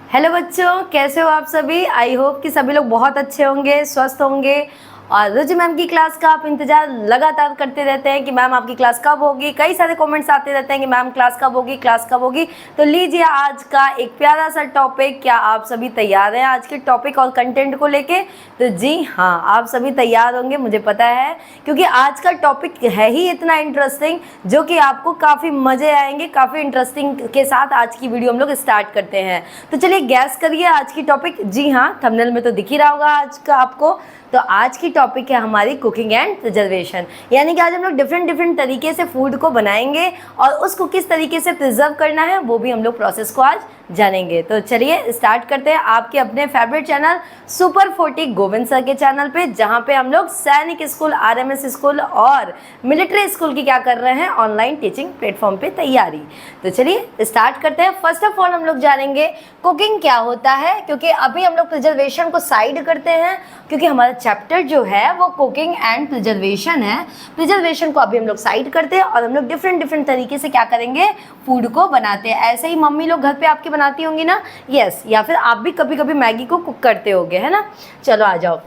Hello बच्चों, कैसे हो आप सभी। आई होप कि सभी लोग बहुत अच्छे होंगे, स्वस्थ होंगे। और रुचि मैम की क्लास का आप इंतजार लगातार करते रहते हैं कि मैम आपकी क्लास कब होगी। कई सारे कमेंट्स आते रहते हैं कि मैम क्लास कब होगी, क्लास कब होगी। तो लीजिए आज का एक प्यारा सा टॉपिक। क्या आप सभी तैयार हैं आज के टॉपिक और कंटेंट को लेके? तो जी हाँ, आप सभी तैयार होंगे, मुझे पता है, क्योंकि आज का टॉपिक है ही इतना इंटरेस्टिंग जो कि आपको काफ़ी मज़े आएंगे। काफ़ी इंटरेस्टिंग के साथ आज की वीडियो हम लोग स्टार्ट करते हैं। तो चलिए गैस करिए आज की टॉपिक। जी हाँ, थंबनेल में तो दिख ही रहा होगा आज का आपको। तो आज की टॉपिक है हमारी कुकिंग एंड प्रिजर्वेशन, यानी कि आज हम लोग डिफरेंट तरीके से फूड को बनाएंगे और उसको किस तरीके से प्रिजर्व करना है वो भी हम लोग प्रोसेस को आज जानेंगे। तो चलिए स्टार्ट करते हैं आपके अपने favourite channel super 40 Govind sir के चैनल पे, जहाँ पे हम लोग सैनिक स्कूल, RMS स्कूल और मिलिट्री स्कूल की क्या कर रहे हैं, ऑनलाइन टीचिंग प्लेटफॉर्म पे तैयारी। तो चलिए स्टार्ट करते हैं। फर्स्ट ऑफ ऑल हम लोग जानेंगे कुकिंग क्या होता है, क्योंकि अभी हम लोग प्रिजर्वेशन को साइड करते हैं, क्योंकि हमारा चैप्टर जो है वो कुकिंग एंड प्रिजर्वेशन है। प्रिजर्वेशन को अभी हम लोग साइड करते हैं और हम लोग डिफरेंट तरीके से क्या करेंगे, फूड को बनाते हैं। ऐसे ही मम्मी लोग घर पे आपके बनाती होंगी ना, यस, या फिर आप भी कभी कभी मैगी को कुक करते होगे, है ना। चलो आ जाओ।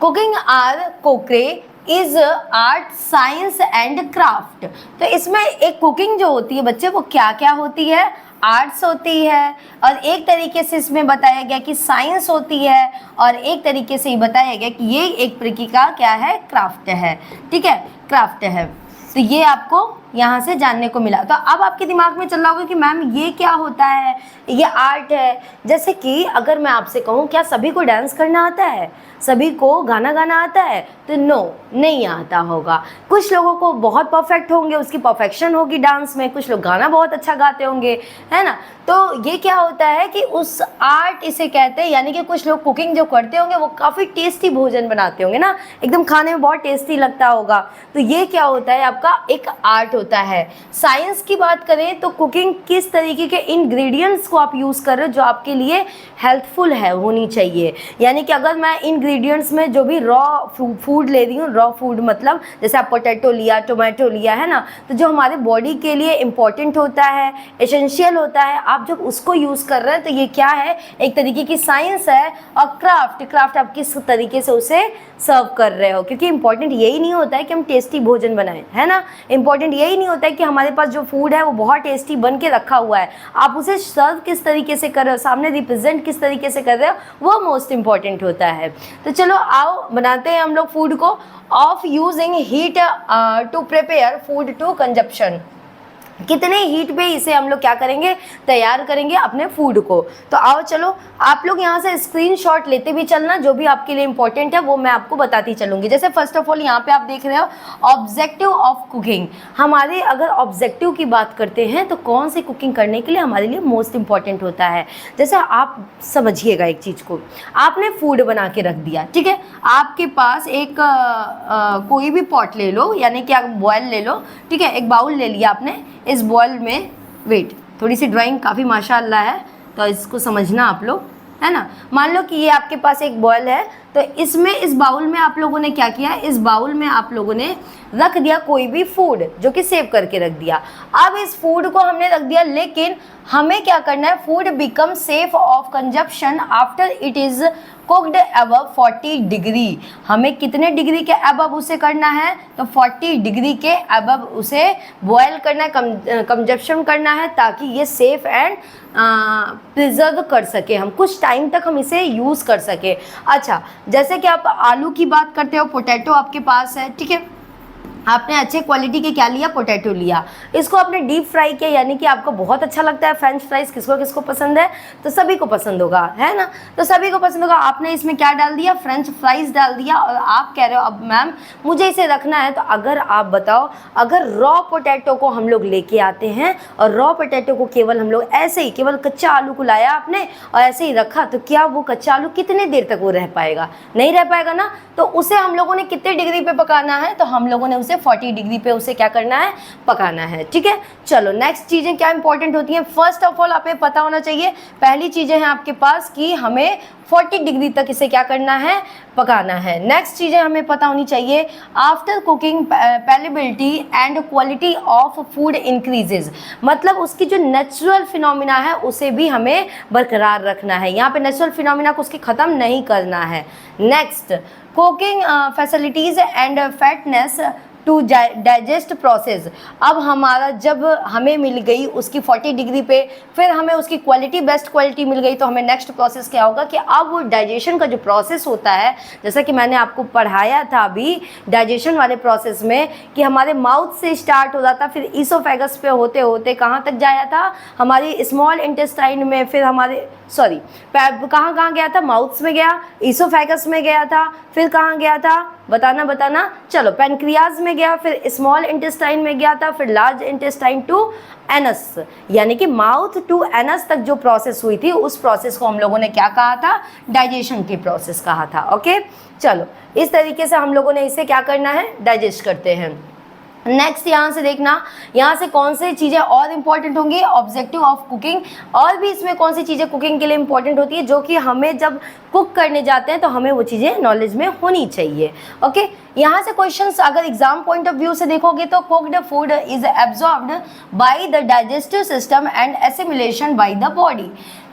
कुकिंग आर कोकरे is art, science and craft. तो इसमें एक कुकिंग जो होती है बच्चे, वो क्या क्या होती है, आर्ट्स होती है, और एक तरीके से इसमें बताया गया कि साइंस होती है, और एक तरीके से ही बताया गया कि ये एक तरीके का क्या है, क्राफ्ट है। ठीक है, क्राफ्ट है। तो ये आपको यहाँ से जानने को मिला। तो अब आपके दिमाग में चल रहा होगा कि मैम ये क्या होता है, ये आर्ट है। जैसे कि अगर मैं आपसे कहूँ क्या सभी को डांस करना आता है, सभी को गाना गाना आता है? तो नो, नहीं आता होगा। कुछ लोगों को बहुत परफेक्ट होंगे, उसकी परफेक्शन होगी डांस में, कुछ लोग गाना बहुत अच्छा गाते होंगे, है ना। तो ये क्या होता है कि उस आर्ट इसे कहते हैं, यानी कि कुछ लोग कुकिंग जो करते होंगे वो काफ़ी टेस्टी भोजन बनाते होंगे ना, एकदम खाने में बहुत टेस्टी लगता होगा। तो ये क्या होता है, आपका एक आर्ट होता है। साइंस की बात करें तो कुकिंग किस तरीके के इंग्रेडिएंट्स को आप यूज़ कर रहे हो जो आपके लिए हेल्पफुल है, होनी चाहिए। यानी कि अगर मैं इंग्रेडिएंट्स में जो भी रॉ फूड ले रही हूँ, रॉ फूड मतलब जैसे आप पोटैटो लिया, टोमेटो लिया, है ना, तो जो हमारे बॉडी के लिए इम्पॉर्टेंट होता है, एसेंशियल होता है, आप जब उसको यूज़ कर रहे हैं तो ये क्या है, एक तरीके की साइंस है। और क्राफ्ट आप किस तरीके से उसे सर्व कर रहे हो, क्योंकि इंपॉर्टेंट यही नहीं होता है कि हम टेस्टी भोजन बनाएं, है ना। इंपॉर्टेंट यही नहीं होता है कि हमारे पास जो फूड है वो बहुत टेस्टी बन के रखा हुआ है, आप उसे सर्व किस तरीके से कर रहे हो, सामने रिप्रेजेंट किस तरीके से कर रहे हो, वो मोस्ट इंपॉर्टेंट होता है। तो चलो आओ बनाते हैं हम लोग फूड को। Of using heat to prepare food to consumption, कितने हीट पे इसे हम लोग क्या करेंगे, तैयार करेंगे अपने फूड को। तो आओ चलो आप लोग यहाँ से स्क्रीनशॉट लेते भी चलना, जो भी आपके लिए इंपॉर्टेंट है वो मैं आपको बताती चलूँगी। जैसे फर्स्ट ऑफ ऑल यहाँ पे आप देख रहे हो ऑब्जेक्टिव ऑफ कुकिंग। हमारे अगर ऑब्जेक्टिव की बात करते हैं तो कौन सी कुकिंग करने के लिए हमारे लिए मोस्ट इंपॉर्टेंट होता है। जैसे आप समझिएगा एक चीज़ को, आपने फूड बना के रख दिया, ठीक है, आपके पास एक कोई भी पॉट ले लो, यानी कि आप बॉयल ले लो, ठीक है, एक बाउल ले लिया आपने। इस बॉयल में, वेट, थोड़ी सी ड्राइंग काफ़ी माशाअल्लाह है तो इसको समझना आप लोग, है ना। मान लो कि ये आपके पास एक बॉयल है, तो इसमें इस बाउल में आप लोगों ने क्या किया, इस बाउल में आप लोगों ने रख दिया कोई भी फूड जो कि सेव करके रख दिया। अब इस फूड को हमने रख दिया, लेकिन हमें क्या करना है, food become safe of consumption after it is cooked above 40 degree. हमें कितने डिग्री के अबव उसे करना है, तो 40 डिग्री के अबव उसे बॉयल करना है, कंजप्शन करना है, ताकि ये सेफ एंड प्रिजर्व कर सके, हम कुछ टाइम तक हम इसे यूज़ कर सके। अच्छा, जैसे कि आप आलू की बात करते हो, पोटैटो आपके पास है, ठीक है, आपने अच्छे क्वालिटी के क्या लिया, पोटैटो लिया, इसको आपने डीप फ्राई किया, यानी कि आपको बहुत अच्छा लगता है फ्रेंच फ्राइज, किसको किसको पसंद है, तो सभी को पसंद होगा, है ना, तो सभी को पसंद होगा। आपने इसमें क्या डाल दिया, फ्रेंच फ्राइज डाल दिया, और आप कह रहे हो अब मैम मुझे इसे रखना है। तो अगर आप बताओ, अगर रॉ पोटैटो को हम लोग लेके आते हैं और रॉ पोटैटो को केवल हम लोग ऐसे ही, केवल कच्चा आलू को लाया आपने और ऐसे ही रखा, तो क्या वो कच्चा आलू कितने देर तक वो रह पाएगा, नहीं रह पाएगा ना। तो उसे हम लोगों ने कितने डिग्री पे पकाना है, तो हम लोगों ने उसे 40 डिग्री पे उसे क्या करना है, पकाना है। ठीक है, चलो नेक्स्ट चीज़ें क्या इंपॉर्टेंट होती हैं। फर्स्ट ऑफ ऑल आपको पता होना चाहिए, पहली चीज़ें हैं आपके पास कि हमें 40 डिग्री तक इसे क्या करना है, पकाना है। नेक्स्ट चीज़ें हमें पता होनी चाहिए, after cooking palatability and quality of food increases, मतलब उसकी जो नेचुरल फिनोमिना है उसे भी हमें बरकरार रखना है। यहाँ पे नेचुरल फिनोमिना को उसकी ख़त्म नहीं करना है। Next, cooking facilities and fatness to digest process. अब हमारा जब हमें मिल गई उसकी 40 डिग्री पे, फिर हमें उसकी क्वालिटी बेस्ट क्वालिटी मिल गई, तो हमें नेक्स्ट प्रोसेस क्या होगा कि अब वो डाइजेशन का जो प्रोसेस होता है, जैसा कि मैंने आपको पढ़ाया था अभी डाइजेशन वाले प्रोसेस में, कि हमारे माउथ से स्टार्ट हो जाता, फिर ईसोफेगस पे होते होते कहाँ तक जाया था, हमारी स्मॉल इंटेस्टाइन में, फिर हमारे कहाँ गया था, माउथ्स में गया, ईसोफेगस में गया था, फिर कहाँ गया था, बताना, चलो पैनक्रियाज में गया, फिर स्मॉल इंटेस्टाइन में गया था, फिर लार्ज इंटेस्टाइन टू एनस, यानी कि माउथ टू एनस तक जो प्रोसेस हुई थी उस प्रोसेस को हम लोगों ने क्या कहा था, डाइजेशन की प्रोसेस कहा था। ओके, चलो इस तरीके से हम लोगों ने इसे क्या करना है, डाइजेस्ट करते हैं। नेक्स्ट यहाँ से देखना, यहाँ से कौन सी चीज़ें और इम्पॉर्टेंट होंगी, ऑब्जेक्टिव ऑफ कुकिंग, और भी इसमें कौन सी चीज़ें कुकिंग के लिए इम्पॉर्टेंट होती है जो कि हमें जब कुक करने जाते हैं तो हमें वो चीज़ें नॉलेज में होनी चाहिए। ओके, यहाँ से क्वेश्चंस अगर एग्जाम पॉइंट ऑफ व्यू से देखोगे तो cooked food is absorbed by the digestive system and assimilation by the body.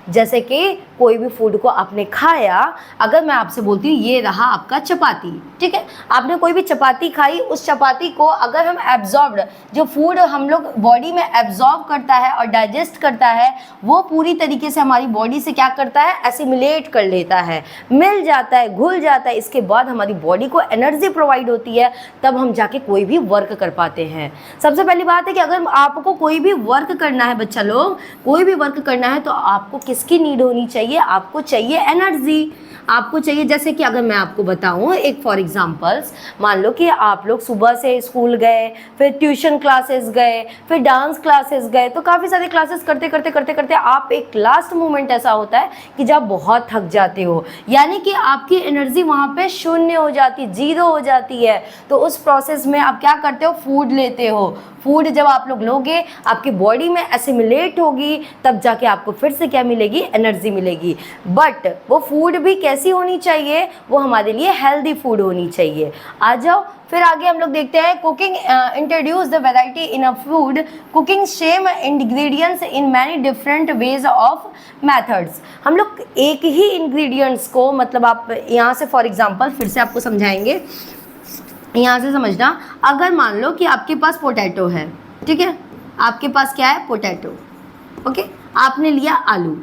जैसे कि कोई भी फूड को आपने खाया, अगर मैं आपसे बोलती हूँ ये रहा आपका चपाती, ठीक है, आपने कोई भी चपाती खाई, उस चपाती को अगर हम एब्जॉर्ब्ड, जो फूड हम लोग बॉडी में एब्जॉर्ब करता है और डाइजेस्ट करता है, वो पूरी तरीके से हमारी बॉडी से क्या करता है, एसिमिलेट कर लेता है, मिल जाता है, घुल जाता है, इसके बाद हमारी बॉडी को एनर्जी प्रोवाइड होती है, तब हम जाके कोई भी वर्क कर पाते हैं। सबसे पहली बात है कि अगर आपको कोई भी वर्क करना है, बच्चा लोग कोई भी वर्क करना है, तो आपको किसकी नीड होनी चाहिए, आपको चाहिए एनर्जी, आपको चाहिए। जैसे कि अगर मैं आपको बताऊं एक फॉर एग्जांपल्स, मान लो कि आप लोग सुबह से स्कूल गए, फिर ट्यूशन क्लासेस गए, फिर डांस क्लासेस गए, तो काफ़ी सारे क्लासेस करते करते आप एक लास्ट मोमेंट ऐसा होता है कि जब बहुत थक जाते हो, यानी कि आपकी एनर्जी वहाँ पे शून्य हो जाती, जीरो हो जाती है। तो उस प्रोसेस में आप क्या करते हो, फूड लेते हो। फूड जब आप लोग लोगे, आपकी बॉडी में एसिमिलेट होगी, तब जाके आपको फिर से क्या मिलेगी, एनर्जी मिलेगी। बट वो फूड भी कैसी होनी चाहिए, वो हमारे लिए हेल्दी फूड होनी चाहिए। आ जाओ फिर आगे हम लोग देखते हैं, cooking introduce the variety in a food, cooking same ingredients in many different ways of methods. हम लोग एक ही इंग्रेडिएंट्स को, मतलब आप यहाँ से फॉर एग्जांपल फिर से आपको समझाएंगे, यहाँ से समझना। अगर मान लो कि आपके पास पोटैटो है, ठीक है, आपके पास क्या है, पोटैटो, ओके, आपने लिया आलू,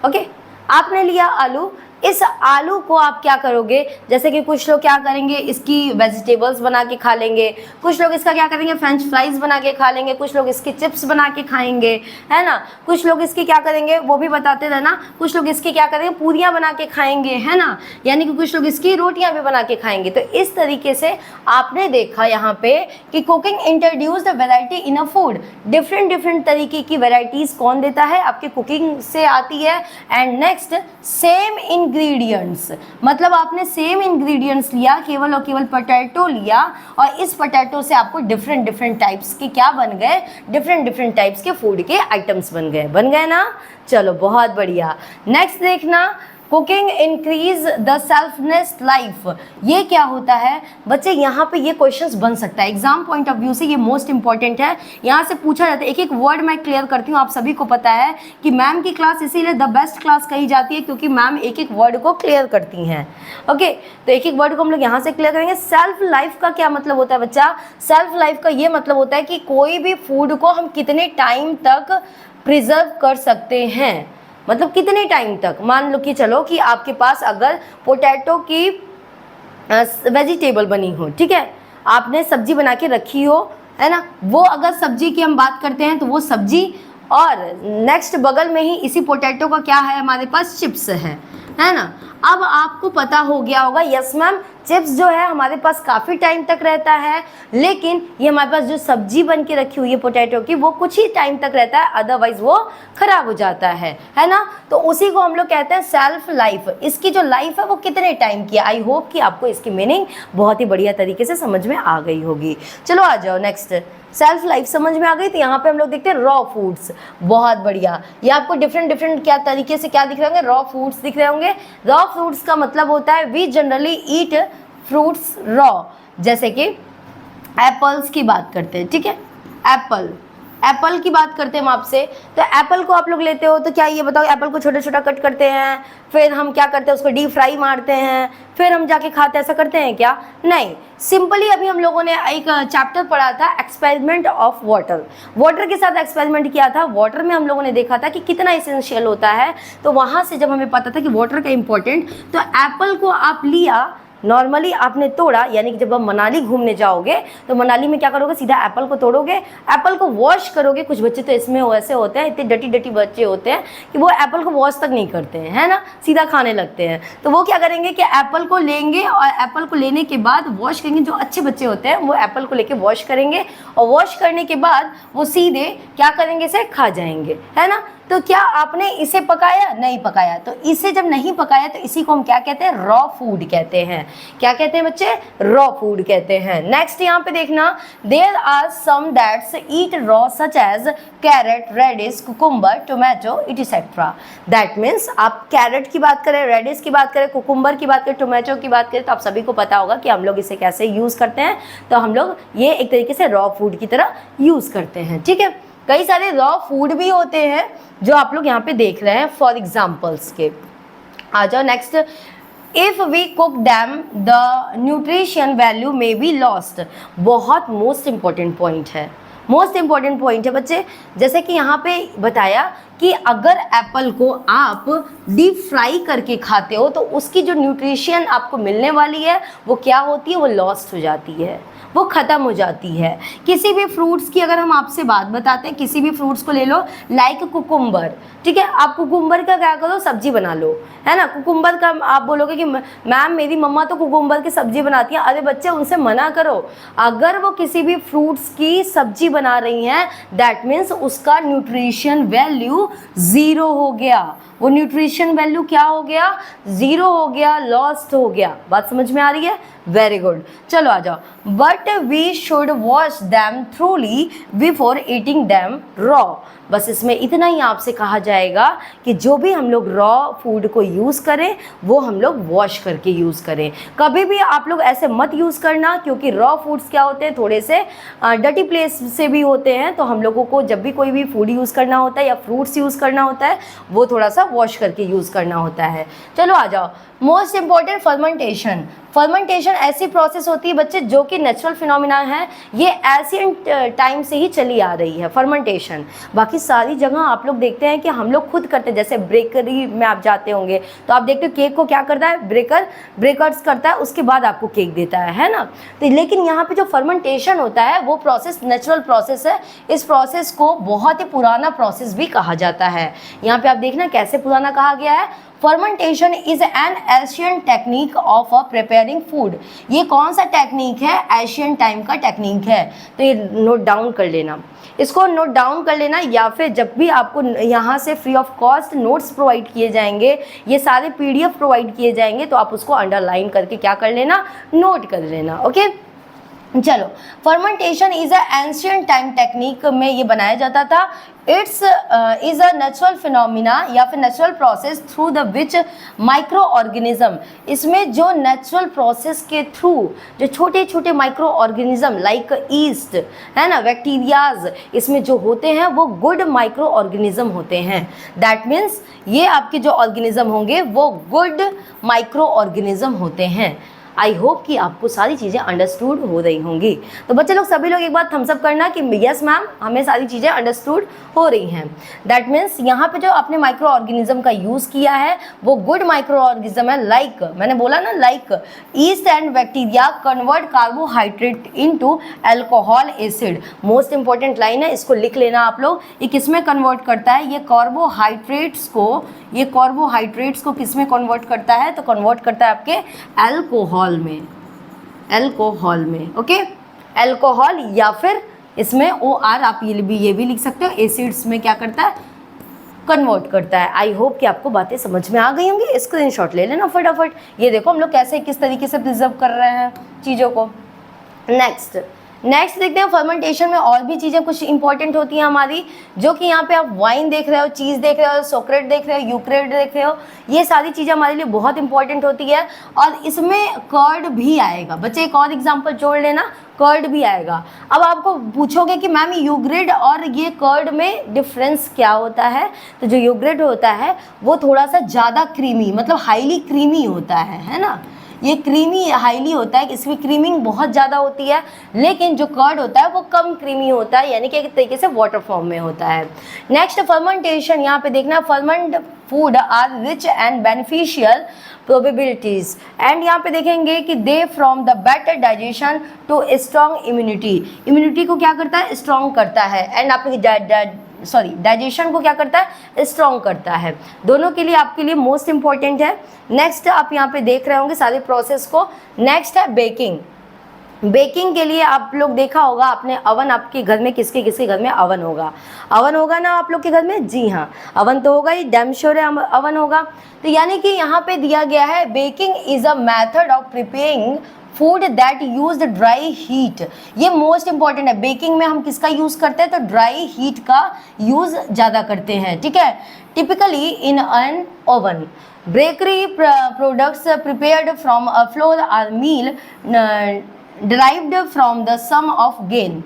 ओके, आपने लिया आलू, इस आलू को आप क्या करोगे, जैसे कि कुछ लोग क्या करेंगे, इसकी वेजिटेबल्स बना के खा लेंगे, कुछ लोग इसका क्या करेंगे, फ्रेंच फ्राइज बना के खा लेंगे, कुछ लोग इसके चिप्स बना के खाएंगे, है ना, कुछ लोग इसकी क्या करेंगे वो भी बताते रहना, कुछ लोग इसकी क्या करेंगे, पूरियाँ बना के खाएंगे, है ना, यानी कि कुछ लोग इसकी रोटियाँ भी बना के खाएंगे। तो इस तरीके से आपने देखा यहाँ पे कि cooking introduce the variety in a food, different तरीके की वेराइटीज़ कौन देता है, आपके कुकिंग से आती है। एंड नेक्स्ट, सेम इंग्रेडिएंट्स, मतलब आपने सेम इंग्रेडिएंट्स लिया, केवल और केवल पोटैटो लिया, और इस पोटैटो से आपको डिफरेंट टाइप्स के क्या बन गए, डिफरेंट टाइप्स के फूड के आइटम्स बन गए ना। चलो बहुत बढ़िया। नेक्स्ट देखना, कुकिंग इंक्रीज द सेल्फनेस लाइफ। ये क्या होता है बच्चे, यहाँ पे ये क्वेश्चंस बन सकता है एग्जाम पॉइंट ऑफ व्यू से, ये मोस्ट इंपॉर्टेंट है, यहाँ से पूछा जाता है। एक वर्ड मैं क्लियर करती हूँ, आप सभी को पता है कि मैम की क्लास इसीलिए द बेस्ट क्लास कही जाती है, क्योंकि मैम एक वर्ड को क्लियर करती हैं। ओके, तो एक वर्ड को हम लोग यहाँ से क्लियर करेंगे। सेल्फ लाइफ का क्या मतलब होता है बच्चा, सेल्फ लाइफ का ये मतलब होता है कि कोई भी फूड को हम कितने टाइम तक प्रिजर्व कर सकते हैं, मतलब कितने टाइम तक। मान लो कि चलो कि आपके पास अगर पोटैटो की वेजिटेबल बनी हो, ठीक है, आपने सब्जी बना के रखी हो, है ना, वो अगर सब्जी की हम बात करते हैं तो वो सब्जी, और नेक्स्ट बगल में ही इसी पोटैटो का क्या है, हमारे पास चिप्स है, है ना। अब आपको पता हो गया होगा, यस मैम, चिप्स जो है हमारे पास काफ़ी टाइम तक रहता है, लेकिन ये हमारे पास जो सब्जी बन के रखी हुई है पोटैटो की, वो कुछ ही टाइम तक रहता है, अदरवाइज वो खराब हो जाता है ना। तो उसी को हम लोग कहते हैं सेल्फ लाइफ। इसकी जो लाइफ है वो कितने टाइम की है। आई होप कि आपको इसकी मीनिंग बहुत ही बढ़िया तरीके से समझ में आ गई होगी। चलो आ जाओ नेक्स्ट। सेल्फ लाइफ समझ में आ गई, तो यहाँ पे हम लोग देखते हैं रॉ फूड्स। बहुत बढ़िया, ये आपको डिफरेंट क्या तरीके से क्या दिख रहे होंगे, रॉ फूड्स दिख रहे होंगे। रॉ फूड्स का मतलब होता है we generally eat fruits raw. जैसे कि एप्पल्स की बात करते हैं, ठीक है, एप्पल की बात करते हैं हम आपसे। तो एप्पल को आप लोग लेते हो तो क्या ये बताओ, एप्पल को छोटा छोटा कट करते हैं, फिर हम क्या करते हैं उसको डीप फ्राई मारते हैं, फिर हम जाके खाते हैं, ऐसा करते हैं क्या? नहीं, सिंपली अभी हम लोगों ने एक चैप्टर पढ़ा था एक्सपेरिमेंट ऑफ वाटर के साथ एक्सपेरिमेंट किया था। वाटर में हम लोगों ने देखा था कि कितना इसेंशियल होता है, तो वहाँ से जब हमें पता था कि वाटर का इम्पोर्टेंट, तो एप्पल को आप लिया, नॉर्मली आपने तोड़ा, यानी कि जब आप मनाली घूमने जाओगे तो मनाली में क्या करोगे, सीधा एप्पल को तोड़ोगे, एप्पल को वॉश करोगे। कुछ बच्चे तो इसमें वैसे होते हैं, इतने डटी बच्चे होते हैं कि वो एप्पल को वॉश तक नहीं करते हैं, है ना, सीधा खाने लगते हैं। तो वो क्या करेंगे कि एप्पल को लेंगे और एप्पल को लेने के बाद वॉश करेंगे। जो अच्छे बच्चे होते हैं वो एप्पल को लेके वॉश करेंगे और वॉश करने के बाद वो सीधे क्या करेंगे, इसे खा जाएंगे, है ना। तो क्या आपने इसे पकाया? नहीं पकाया। तो इसे जब नहीं पकाया तो इसी को हम क्या कहते हैं, रॉ फूड कहते हैं। क्या कहते हैं बच्चे? रॉ फूड कहते हैं। नेक्स्ट यहाँ पे देखना, there are some that's eat raw such as carrot, radish, cucumber, tomato etcetera. That means आप कैरेट की बात करें, रेडिश की बात करें, कुकुम्बर की बात करें, टोमेटो की बात करें, तो आप सभी को पता होगा कि हम लोग इसे कैसे यूज़ करते हैं। तो हम लोग ये एक तरीके से रॉ फूड की तरह यूज़ करते हैं, ठीक है। कई सारे रॉ फूड भी होते हैं जो आप लोग यहाँ पे देख रहे हैं फॉर एग्जाम्पल्स के। आ जाओ next. If we cook them the nutrition value may be lost. बहुत मोस्ट इंपॉर्टेंट पॉइंट है, मोस्ट इंपॉर्टेंट पॉइंट है बच्चे। जैसे कि यहाँ पे बताया कि अगर एप्पल को आप डीप फ्राई करके खाते हो तो उसकी जो न्यूट्रिशन आपको मिलने वाली है वो क्या होती है, वो लॉस्ट हो जाती है, वो ख़त्म हो जाती है। किसी भी फ्रूट्स की अगर हम आपसे बात बताते हैं, किसी भी फ्रूट्स को ले लो, लाइक कुकुम्बर, ठीक है, आप कुकुम्बर का क्या करो, सब्जी बना लो, है ना। कुकुम्बर का आप बोलोगे कि मैम मेरी मम्मा तो कुकुम्बर की सब्जी बनाती है। अरे बच्चे, उनसे मना करो। अगर वो किसी भी फ्रूट्स की सब्जी बना रही हैं, दैट मीन्स उसका न्यूट्रिशन वैल्यू ज़ीरो हो गया। वो न्यूट्रिशन वैल्यू क्या हो गया, ज़ीरो हो गया, लॉस्ट हो गया। बात समझ में आ रही है? Very good. चलो आ जाओ। But we should wash them thoroughly before eating them raw. बस इसमें इतना ही आपसे कहा जाएगा कि जो भी हम लोग रॉ फूड को यूज़ करें वो हम लोग वॉश करके यूज़ करें। कभी भी आप लोग ऐसे मत यूज़ करना, क्योंकि रॉ फूड्स क्या होते हैं, थोड़े से डटी प्लेस से भी होते हैं। तो हम लोगों को जब भी कोई भी फूड यूज़ करना होता है या फ्रूट्स यूज़ करना होता है, वो थोड़ा सा वॉश करके यूज़ करना होता है। चलो आ जाओ। Most important, fermentation. फर्मेंटेशन ऐसी प्रोसेस होती है बच्चे जो कि नेचुरल फिनोमिना है, ये एशियंट टाइम से ही चली आ रही है फर्मेंटेशन। बाकी सारी जगह आप लोग देखते हैं कि हम लोग खुद करते हैं। जैसे बेकरी में आप जाते होंगे तो आप देखते हो केक को क्या करता है, ब्रेकर्स करता है, उसके बाद आपको केक देता है ना। तो लेकिन यहाँ पे जो फर्मेंटेशन होता है वो प्रोसेस नेचुरल प्रोसेस है। इस प्रोसेस को बहुत ही पुराना प्रोसेस भी कहा जाता है। यहाँ पे आप देखना कैसे पुराना कहा गया है। Fermentation is an Asian technique of preparing food. ये कौन सा टेक्निक है, एशियन टाइम का टेक्निक है। तो ये नोट डाउन कर लेना, इसको नोट डाउन कर लेना, या फिर जब भी आपको यहाँ से free of cost notes provide किए जाएंगे, ये सारे PDF प्रोवाइड किए जाएंगे, तो आप उसको अंडरलाइन करके क्या कर लेना, नोट कर लेना। ओके चलो। Fermentation is a ancient time technique में ये बनाया जाता था। It's is a natural phenomena या फिर natural process through the which micro organism. इसमें जो नेचुरल प्रोसेस के थ्रू जो छोटे छोटे माइक्रो ऑर्गेनिज्म लाइक ईस्ट, है ना, बैक्टीरियाज, इसमें जो होते हैं वो गुड माइक्रो ऑर्गेनिज्म होते हैं। दैट मीन्स ये आपके जो ऑर्गेनिज्म होंगे वो गुड माइक्रो ऑर्गेनिज्म होते हैं। आई होप कि आपको सारी चीज़ें अंडरस्टूड हो रही होंगी। तो बच्चे लोग सभी लोग एक बार थम्स अप करना कि यस मैम हमें सारी चीज़ें अंडरस्टूड हो रही हैं। दैट मीन्स यहाँ पे जो आपने माइक्रो ऑर्गेनिज्म का यूज़ किया है वो गुड माइक्रो ऑर्गेनिज्म है। लाइक मैंने बोला ना, like east and bacteria convert carbohydrate into alcohol acid. Most important line है, इसको लिख लेना आप लोग। ये किसमें कन्वर्ट करता है? ये कार्बोहाइड्रेट्स को किसमें कन्वर्ट करता है? तो कन्वर्ट करता है आपके अल्कोहल में, ओके, अल्कोहल, या फिर इसमें OR आप ये भी लिख सकते हो, एसिड्स में क्या करता है? कन्वर्ट करता है। आई होप कि आपको बातें समझ में आ गई होंगी। स्क्रीनशॉट ले लेना फटाफट। ये देखो हम लोग कैसे किस तरीके से प्रिजर्व कर रहे हैं चीज़ों को। नेक्स्ट देखते हैं, फर्मेंटेशन में और भी चीज़ें कुछ इंपॉर्टेंट होती हैं हमारी, जो कि यहाँ पे आप वाइन देख रहे हो, चीज़ देख रहे हो, सोक्रेट देख रहे हो, यूक्रेट देख रहे हो, ये सारी चीज़ें हमारे लिए बहुत इंपॉर्टेंट होती है। और इसमें कर्ड भी आएगा। बच्चे एक और एग्जांपल जोड़ लेना, कर्ड भी आएगा। अब आपको पूछोगे कि मैम यूग्रेट और ये कर्ड में डिफरेंस क्या होता है? तो जो यूग्रेट होता है वो थोड़ा सा ज़्यादा क्रीमी, मतलब हाईली क्रीमी होता है ना। ये क्रीमी हाईली होता है, इसमें क्रीमिंग बहुत ज़्यादा होती है, लेकिन जो कर्ड होता है वो कम क्रीमी होता है, यानी कि एक तरीके से वाटर फॉर्म में होता है। नेक्स्ट फर्मेंटेशन, यहाँ पे देखना, ferment food are rich and beneficial probabilities, and यहाँ पे देखेंगे कि they from the better digestion to strong immunity को क्या करता है? स्ट्रॉन्ग करता है, एंड आपकी डाइजेशन को क्या करता है? स्ट्रॉन्ग करता है। दोनों के लिए आपके लिए मोस्ट इंपॉर्टेंट है। नेक्स्ट आप यहाँ पे देख रहे होंगे सारे प्रोसेस को। नेक्स्ट है बेकिंग के लिए आप लोग देखा होगा आपने, अवन आपके घर में किसके घर में अवन होगा ना आप लोग के घर में? जी हाँ, अवन तो होगा ही, डैम श्योर है अवन होगा। तो यानी कि यहाँ पे दिया गया है baking is a method of preparing food that use dry heat. ये मोस्ट इंपॉर्टेंट है। बेकिंग में हम किसका यूज करते हैं? तो ड्राई हीट का यूज ज़्यादा करते हैं, ठीक है। Typically in an oven, bakery products prepared from a flour or meal derived from the sum of gain।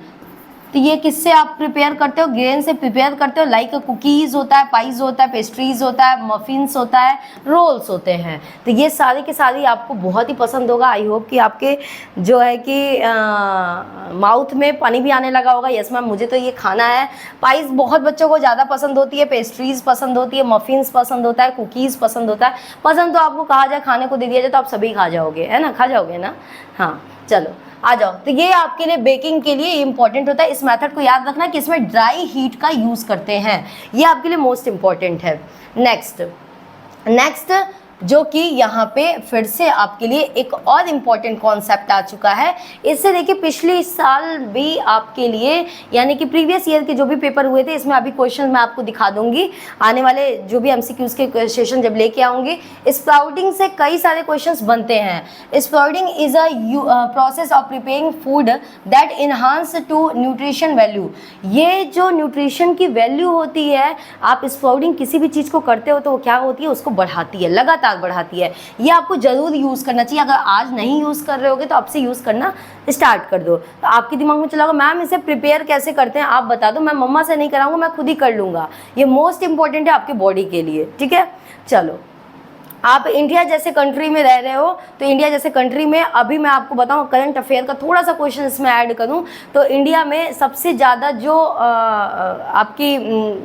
तो ये किससे आप प्रिपेयर करते हो? ग्रेन से प्रिपेयर करते हो। लाइक कुकीज़ होता है, पाइज होता है, पेस्ट्रीज होता है, मफिन्स होता है, रोल्स होते हैं। तो ये सारी की सारी आपको बहुत ही पसंद होगा। आई होप कि आपके जो है कि माउथ में पानी भी आने लगा होगा, यस मैम मुझे तो ये खाना है। पाइज बहुत बच्चों को ज़्यादा पसंद होती है, पेस्ट्रीज पसंद होती है, मफिन्स पसंद होता है, कुकीज़ पसंद होता है। पसंद तो आपको कहा जाए, खाने को दे दिया जाए तो आप सभी खा जाओगे, है ना? खा जाओगे ना? हाँ, चलो आ जाओ। तो ये आपके लिए बेकिंग के लिए इंपॉर्टेंट होता है। इस मेथड को याद रखना कि इसमें ड्राई हीट का यूज़ करते हैं, ये आपके लिए मोस्ट इंपॉर्टेंट है। नेक्स्ट जो कि यहाँ पे फिर से आपके लिए एक और इम्पॉर्टेंट कॉन्सेप्ट आ चुका है। इससे देखिए पिछले साल भी आपके लिए, यानी कि प्रीवियस ईयर के जो भी पेपर हुए थे, इसमें अभी क्वेश्चन मैं आपको दिखा दूंगी आने वाले जो भी MCQs के सेशन जब लेके आऊँगी। स्प्राउटिंग से कई सारे क्वेश्चंस बनते हैं। Sprouting is a process of preparing food that enhance to nutrition value. ये जो न्यूट्रिशन की वैल्यू होती है, आप स्प्राउटिंग किसी भी चीज़ को करते हो तो वो क्या होती है? उसको बढ़ाती है, लगातार बढ़ाती है। ये आपको जरूर यूज़ करना चाहिए। अगर आज नहीं यूज़ कर रहे होगे तो अब से यूज़ करना स्टार्ट कर दो। तो आपके दिमाग में चला होगा मैम इसे प्रिपेयर कैसे करते हैं, आप बता दो। मैं मम्मा से नहीं कराऊंगा, मैं खुद ही कर लूँगा। ये मोस्ट इंपॉर्टेंट है आपके बॉडी के लिए, ठीक है। चलो, आप इंडिया जैसे कंट्री में रह रहे हो, तो इंडिया जैसे कंट्री में अभी मैं आपको बताऊं करंट अफेयर का थोड़ा सा क्वेश्चन इसमें ऐड करूं तो इंडिया में सबसे ज़्यादा जो आपकी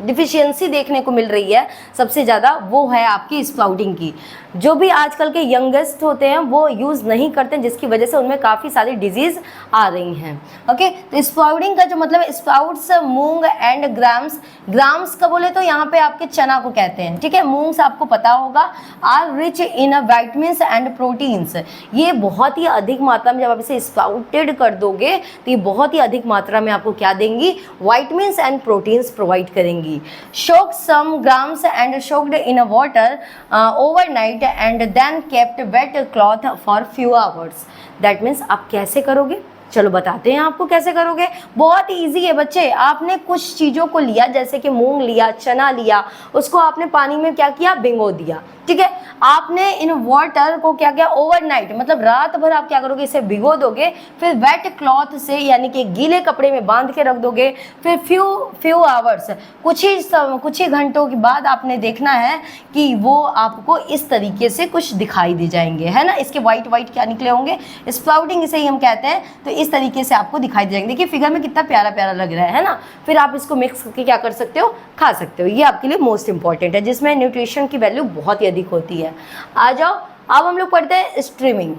डिफिशियंसी देखने को मिल रही है सबसे ज़्यादा, वो है आपकी स्प्राउटिंग की। जो भी आजकल के यंगेस्ट होते हैं वो यूज़ नहीं करते, जिसकी वजह से उनमें काफ़ी सारी डिजीज़ आ रही हैं। ओके, तो स्प्राउटिंग का जो मतलब है, स्प्राउट्स मूंग एंड ग्राम्स का बोले तो यहाँ पे आपके चना को कहते हैं, ठीक है। मूंग्स आपको पता होगा are rich in vitamins and proteins. ये बहुत ही अधिक मात्रा में, जब आप इसे स्प्राउटेड कर दोगे तो ये बहुत ही अधिक मात्रा में आपको क्या देंगी? विटामिन्स एंड प्रोटीन्स प्रोवाइड करेंगी। Soak some grams and soaked in water overnight and then kept wet cloth for few hours. That means आप कैसे करोगे? चलो बताते हैं आपको कैसे करोगे। बहुत इजी है बच्चे। आपने कुछ चीज़ों को लिया, जैसे कि मूंग लिया, चना लिया, उसको आपने पानी में क्या किया, भिगो दिया, ठीक है। आपने इन वाटर को क्या किया, ओवरनाइट, मतलब रात भर आप क्या करोगे, इसे भिगो दोगे, फिर वेट क्लॉथ से यानी कि गीले कपड़े में बांध के रख दोगे। फिर फ्यू आवर्स, कुछ ही घंटों के बाद आपने देखना है कि वो आपको इस तरीके से कुछ दिखाई दे जाएंगे, है ना। इसके वाइट वाइट क्या निकले होंगे, स्प्राउटिंग इसे ही हम कहते हैं। तो इस तरीके से आपको दिखाई दे जाएंगे। देखिए फिगर में कितना प्यारा प्यारा लग रहा है ना। फिर आप इसको मिक्स करके क्या कर सकते हो, खा सकते हो। ये आपके लिए मोस्ट इंपॉर्टेंट है, जिसमें न्यूट्रिशन की वैल्यू बहुत ही अधिक होती है। आ जाओ, अब हम लोग पढ़ते हैं स्ट्रीमिंग।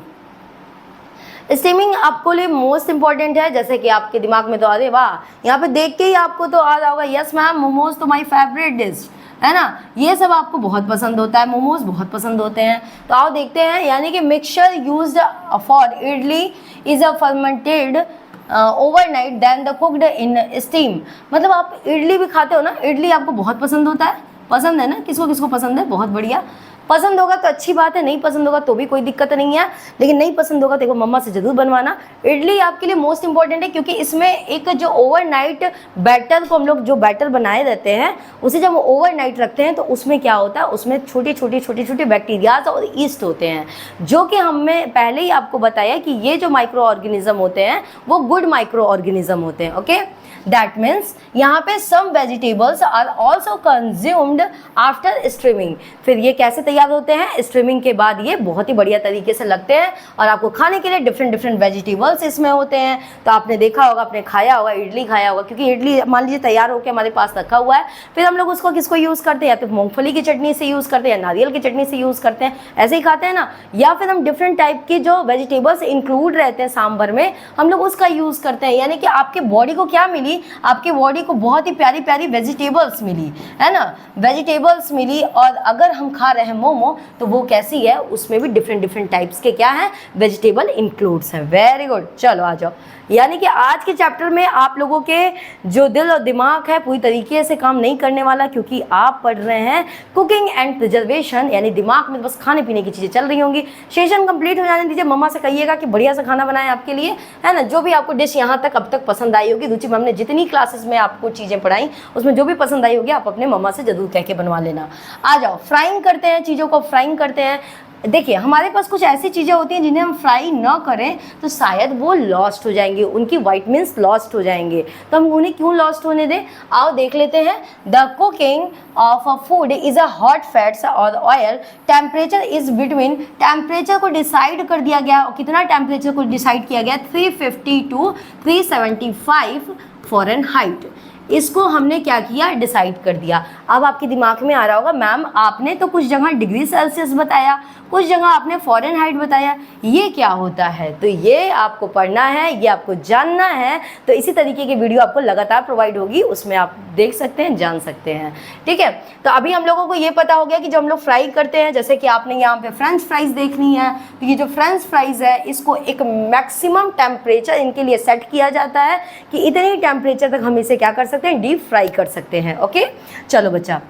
स्टीमिंग आपको लिए मोस्ट इंपॉर्टेंट है। जैसे कि आपके दिमाग में तो अरे वाह, यहाँ पे देख के ही आपको तो आ रहा होगा, यस मैम मोमोज तो माय फेवरेट डिश, है ना। ये सब आपको बहुत पसंद होता है, मोमोज बहुत पसंद होते हैं। तो आओ देखते हैं। यानी कि mixture used for idli is a fermented overnight then the cooked in steam. मतलब आप इडली भी खाते हो ना, इडली आपको बहुत पसंद होता है, पसंद है ना। किसको किसको पसंद है, बहुत बढ़िया। पसंद होगा तो अच्छी बात है, नहीं पसंद होगा तो भी कोई दिक्कत नहीं है। लेकिन नहीं पसंद होगा तो देखो मम्मा से जरूर बनवाना। इडली आपके लिए मोस्ट इंपॉर्टेंट है, क्योंकि इसमें एक जो ओवरनाइट बैटर को हम लोग जो बैटर बनाए रहते हैं, उसे जब ओवरनाइट रखते हैं तो उसमें क्या होता है, उसमें छोटे छोटे बैक्टीरियाज और ईस्ट होते हैं, जो कि हमें पहले ही आपको बताया कि ये जो माइक्रो ऑर्गेनिज्म होते हैं वो गुड माइक्रो ऑर्गेनिज्म होते हैं। ओके, दैट मीन्स यहाँ पे some vegetables are also consumed after streaming. फिर ये कैसे तैयार होते हैं, स्ट्रीमिंग के बाद ये बहुत ही बढ़िया तरीके से लगते हैं और आपको खाने के लिए डिफरेंट वेजिटेबल्स इसमें होते हैं। तो आपने देखा होगा, आपने खाया होगा, इडली खाया होगा, क्योंकि इडली मान लीजिए तैयार होकर हमारे पास रखा हुआ है, फिर हम लोग उसको किसको यूज़ करते हैं, या तो मूंगफली की चटनी से यूज़ करते हैं या नारियल की चटनी से यूज़ करते हैं, ऐसे ही खाते हैं ना। या फिर हम डिफरेंट टाइप के जो वेजिटेबल्स इंक्लूड रहते हैं सांभर में, हम लोग उसका यूज़ करते हैं। यानी कि आपके बॉडी को क्या मिली, आपकी बॉडी को बहुत ही प्यारी प्यारी वेजिटेबल्स मिली, है ना, वेजिटेबल्स मिली। और अगर हम खा रहे हैं मोमो तो वो कैसी है, उसमें भी डिफरेंट टाइप्स के क्या है, वेजिटेबल इंक्लूड्स हैं। वेरी गुड, चलो आ जाओ। यानी कि आज के चैप्टर में आप लोगों के जो दिल और दिमाग है पूरी तरीके से काम नहीं करने वाला, क्योंकि आप पढ़ रहे हैं कुकिंग एंड प्रिजर्वेशन, यानी दिमाग में बस खाने पीने की चीज़ें चल रही होंगी। सेशन कंप्लीट हो जाने दीजिए, मम्मा से कहिएगा कि बढ़िया से खाना बनाएं आपके लिए, है ना। जो भी आपको डिश यहाँ तक अब तक पसंद आई होगी, रुचि मैम ने जितनी क्लासेस में आपको चीज़ें पढ़ाई उसमें जो भी पसंद आई होगी आप अपने मम्मा से जरूर कह के बनवा लेना। आ जाओ, फ्राइंग करते हैं, चीज़ों को फ्राइंग करते हैं। देखिए हमारे पास कुछ ऐसी चीज़ें होती हैं जिन्हें हम फ्राई ना करें तो शायद वो लॉस्ट हो जाएंगी, उनकी वाइटमिन्स लॉस्ट हो जाएंगे। तो हम उन्हें क्यों लॉस्ट होने दें, आओ देख लेते हैं। The cooking of a food is a hot fats और oil, temperature is between, temperature को डिसाइड कर दिया गया, कितना टेम्परेचर को डिसाइड किया गया, 350 to 375 फ़ारेनहाइट। इसको हमने क्या किया, डिसाइड कर दिया। अब आपके दिमाग में आ रहा होगा मैम आपने तो कुछ जगह डिग्री सेल्सियस बताया, कुछ जगह आपने फ़ारेनहाइट बताया, ये क्या होता है। तो ये आपको पढ़ना है, ये आपको जानना है। तो इसी तरीके की वीडियो आपको लगातार प्रोवाइड होगी, उसमें आप देख सकते हैं, जान सकते हैं, ठीक है। तो अभी हम लोगों को ये पता हो गया कि जब हम लोग फ्राई करते हैं, जैसे कि आपने यहाँ पे फ्रेंच फ्राइज़ देखनी है, तो ये जो फ्रेंच फ्राइज़ है इसको एक मैक्सिमम टेम्परेचर इनके लिए सेट किया जाता है कि इतनी टेम्परेचर तक हम इसे क्या कर सकते हैं, डीप फ्राई कर सकते हैं। ओके, चलो बच्चा,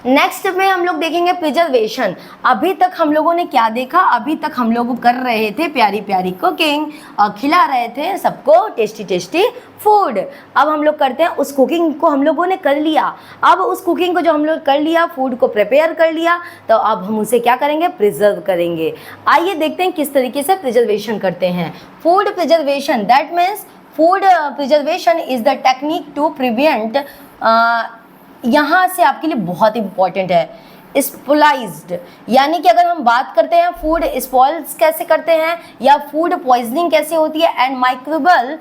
नेक्स्ट में हम लोग देखेंगे प्रिजर्वेशन। अभी तक हम लोगों ने क्या देखा, अभी तक हम लोग कर रहे थे प्यारी प्यारी कुकिंग और खिला रहे थे सबको टेस्टी टेस्टी फूड। अब हम लोग करते हैं, उस कुकिंग को हम लोगों ने कर लिया। अब उस कुकिंग को जो हम लोग कर लिया, फूड को प्रिपेयर कर लिया, तो अब हम उसे क्या करेंगे, प्रिजर्व करेंगे। आइए देखते हैं किस तरीके से प्रिजर्वेशन करते हैं। Food preservation, that means food preservation is the technique to prevent, यहाँ से आपके लिए बहुत इंपॉर्टेंट है, स्पॉइल्ड। यानी कि अगर हम बात करते हैं फूड स्पॉइल्स कैसे करते हैं या फूड पॉइजनिंग कैसे होती है, and microbial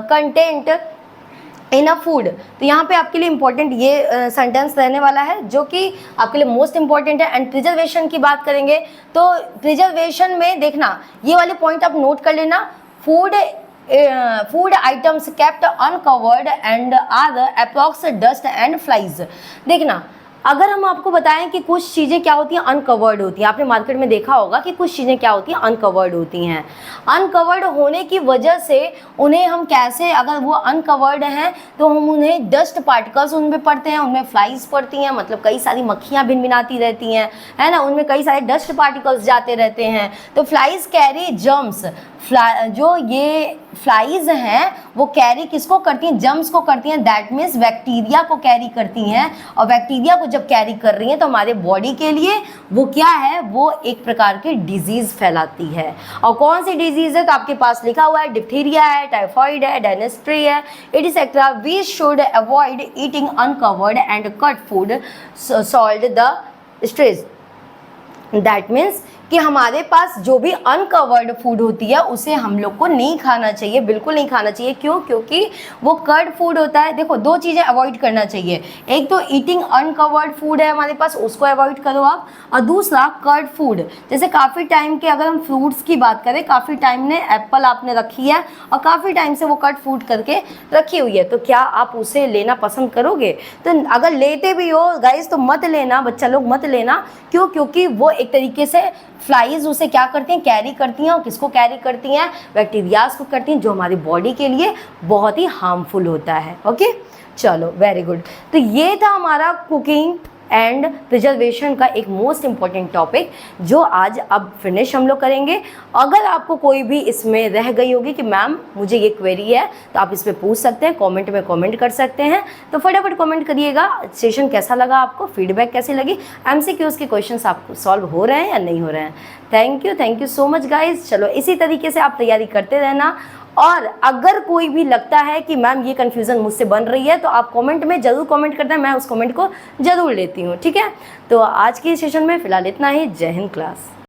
content in a food, तो यहाँ पे आपके लिए इंपॉर्टेंट ये सेंटेंस रहने वाला है जो कि आपके लिए मोस्ट इंपॉर्टेंट है। एंड प्रिजर्वेशन की बात करेंगे तो प्रिजर्वेशन में देखना ये वाले पॉइंट आप नोट कर लेना। Food items kept uncovered and are approx dust and flies. देखना अगर हम आपको बताएं कि कुछ चीज़ें क्या होती हैं, अनकवर्ड होती हैं, आपने मार्केट में देखा होगा कि कुछ चीज़ें क्या होती हैं, अनकवर्ड होती हैं। अनकवर्ड होने की वजह से उन्हें हम कैसे, अगर वो अनकवर्ड हैं तो हम उन्हें डस्ट पार्टिकल्स उनमें पड़ते हैं, उनमें फ्लाइज पड़ती हैं, मतलब कई सारी मक्खियाँ भिनभिनाती रहती हैं, है ना, उनमें कई सारे डस्ट पार्टिकल्स जाते रहते हैं। तो फ्लाइज कैरी जर्म्स, जो ये फ्लाइज हैं वो कैरी किसको करती हैं, जर्म्स को करती हैं, दैट मीन्स बैक्टीरिया को कैरी करती हैं। और बैक्टीरिया को जब कैरी कर रही हैं तो हमारे बॉडी के लिए वो क्या है, वो एक प्रकार की डिजीज फैलाती है। और कौन सी डिजीज है, तो आपके पास लिखा हुआ है डिप्थीरिया है, टाइफॉइड है, डेनेस्ट्री है, etcetera. We should avoid eating uncovered and cut food solve the stress. That means कि हमारे पास जो भी अनकवर्ड फूड होती है उसे हम लोग को नहीं खाना चाहिए, बिल्कुल नहीं खाना चाहिए। क्यों? क्योंकि वो कर्ड फूड होता है। देखो, दो चीज़ें अवॉइड करना चाहिए, एक तो ईटिंग अनकवर्ड फूड है हमारे पास, उसको अवॉइड करो आप, और दूसरा कर्ड फूड। जैसे काफ़ी टाइम के अगर हम फ्रूट्स की बात करें, काफ़ी टाइम ने एप्पल आपने रखी है और काफ़ी टाइम से वो कर्ड फूड करके रखी हुई है, तो क्या आप उसे लेना पसंद करोगे? तो अगर लेते भी हो गाइस तो मत लेना, बच्चा लोग मत लेना। क्यों? क्योंकि वो एक तरीके से फ्लाइज उसे क्या करती हैं, कैरी करती हैं। और किसको कैरी करती हैं? बैक्टीरियाज को करती हैं, जो हमारी बॉडी के लिए बहुत ही हार्मफुल होता है। ओके, चलो, वेरी गुड। तो ये था हमारा कुकिंग एंड प्रिजर्वेशन का एक मोस्ट इम्पॉर्टेंट टॉपिक, जो आज अब फिनिश हम लोग करेंगे। अगर आपको कोई भी इसमें रह गई होगी कि मैम मुझे ये क्वेरी है, तो आप इस पर पूछ सकते हैं, कमेंट में कमेंट कर सकते हैं। तो फटाफट कमेंट करिएगा, सेशन कैसा लगा आपको, फीडबैक कैसी लगी, एमसीक्यूज़ के क्वेश्चंस आपको सॉल्व हो रहे हैं या नहीं हो रहे हैं। Thank you so much guys. चलो, इसी तरीके से आप तैयारी करते रहना। और अगर कोई भी लगता है कि मैम ये कन्फ्यूज़न मुझसे बन रही है, तो आप कमेंट में ज़रूर कमेंट करते हैं, मैं उस कमेंट को ज़रूर लेती हूँ। ठीक है, तो आज के सेशन में फ़िलहाल इतना ही। जय हिंद क्लास।